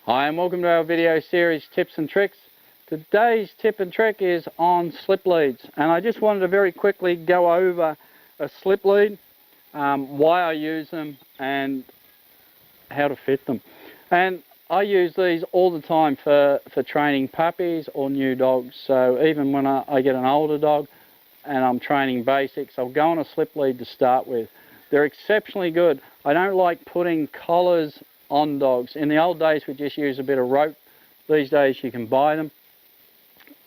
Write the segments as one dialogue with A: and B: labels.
A: Hi and welcome to our video series Tips and Tricks. Today's tip and trick is on slip leads, and I just wanted to very quickly go over a slip lead, why I use them and how to fit them. And I use these all the time for training puppies or new dogs. So even when I get an older dog and I'm training basics, I'll go on a slip lead to start with. They're exceptionally good. I don't like putting collars on dogs. In the old days we just used a bit of rope. These days you can buy them.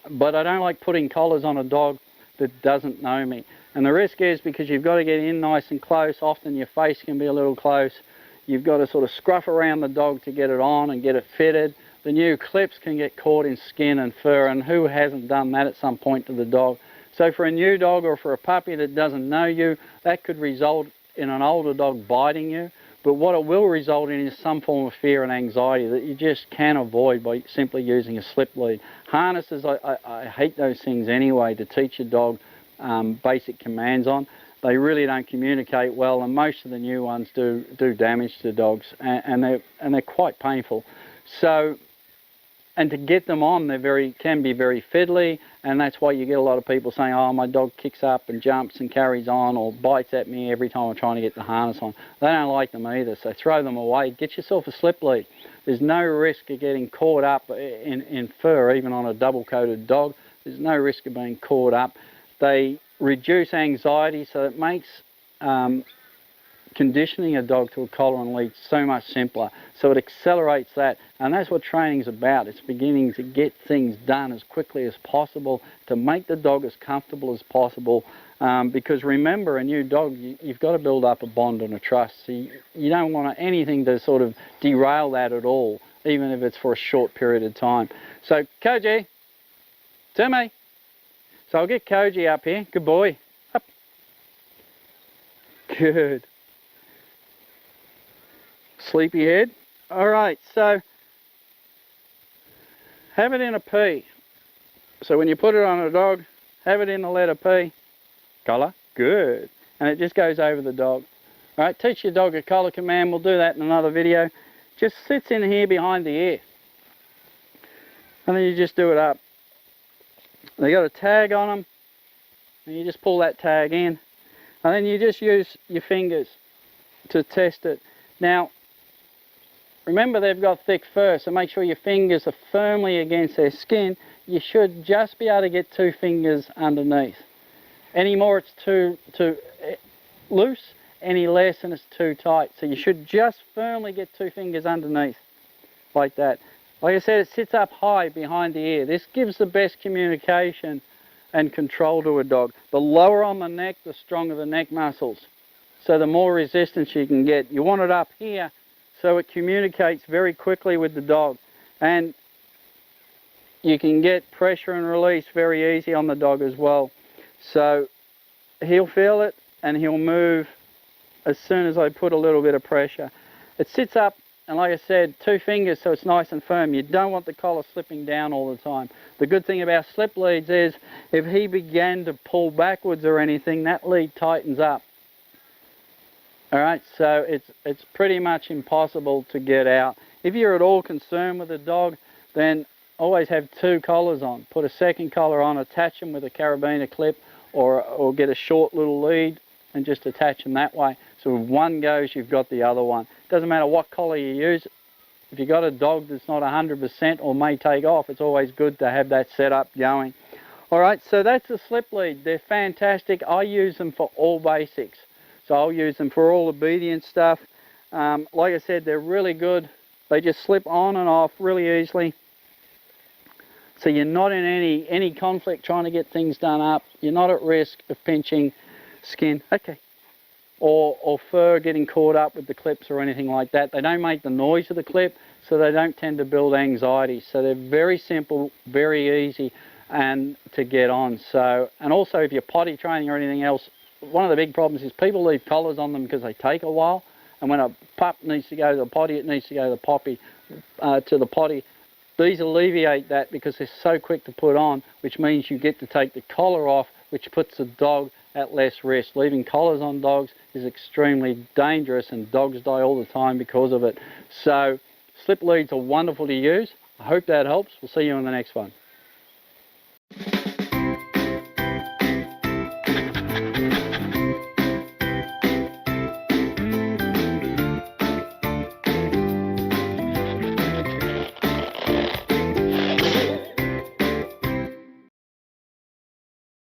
A: But I don't like putting collars on a dog that doesn't know me. And the risk is, because you've got to get in nice and close, often your face can be a little close. You've got to sort of scruff around the dog to get it on and get it fitted. The new clips can get caught in skin and fur, and who hasn't done that at some point to the dog? So for a new dog or for a puppy that doesn't know you, that could result in an older dog biting you. But what it will result in is some form of fear and anxiety that you just can't avoid by simply using a slip lead. Harnesses, I hate those things anyway, to teach your dog basic commands on. They really don't communicate well, and most of the new ones do damage to dogs, and they're quite painful. So, and to get them on, can be very fiddly, and that's why you get a lot of people saying, oh, my dog kicks up and jumps and carries on or bites at me every time I'm trying to get the harness on. They don't like them either, so throw them away. Get yourself a slip lead. There's no risk of getting caught up in fur, even on a double-coated dog. There's no risk of being caught up. They reduce anxiety, so it makes conditioning a dog to a collar and lead so much simpler. So it accelerates that, and that's what training's about. It's beginning to get things done as quickly as possible to make the dog as comfortable as possible, because remember, a new dog, you've got to build up a bond and a trust. So you don't want anything to sort of derail that at all, even if it's for a short period of time. So Koji, Timmy. So I'll get Koji up here. Good boy. Up. Good. Sleepyhead. Alright, so have it in a P. So when you put it on a dog, have it in the letter P. Collar. Good. And it just goes over the dog. Alright, teach your dog a collar command. We'll do that in another video. Just sits in here behind the ear. And then you just do it up. They got a tag on them, and you just pull that tag in, and then you just use your fingers to test it. Now, remember, they've got thick fur, so make sure your fingers are firmly against their skin. You should just be able to get 2 fingers underneath. Any more it's too loose, any less and it's too tight. So you should just firmly get 2 fingers underneath, like that. Like I said, it sits up high behind the ear. This gives the best communication and control to a dog. The lower on the neck, the stronger the neck muscles. So the more resistance you can get. You want it up here so it communicates very quickly with the dog. And you can get pressure and release very easy on the dog as well. So he'll feel it and he'll move as soon as I put a little bit of pressure. It sits up. And like I said, 2 fingers so it's nice and firm. You don't want the collar slipping down all the time. The good thing about slip leads is if he began to pull backwards or anything, that lead tightens up. Alright, so it's pretty much impossible to get out. If you're at all concerned with the dog, then always have 2 collars on. Put a second collar on, attach them with a carabiner clip, or get a short little lead and just attach them that way. So if one goes, you've got the other one. Doesn't matter what collar you use. If you've got a dog that's not 100% or may take off, it's always good to have that setup going. Alright, so that's the slip lead. They're fantastic. I use them for all basics. So I'll use them for all obedience stuff. Like I said, they're really good. They just slip on and off really easily. So you're not in any conflict trying to get things done up. You're not at risk of pinching skin. Okay. Or fur getting caught up with the clips or anything like that. They don't make the noise of the clip, so they don't tend to build anxiety. So they're very simple, very easy, and to get on. So, and also if you're potty training or anything else, one of the big problems is people leave collars on them because they take a while. And when a pup needs to go to the potty, it needs to go to the potty. These alleviate that because they're so quick to put on, which means you get to take the collar off, which puts the dog at less risk. Leaving collars on dogs is extremely dangerous, and dogs die all the time because of it. So Slip leads are wonderful to use. I hope that helps. We'll see you in the next one.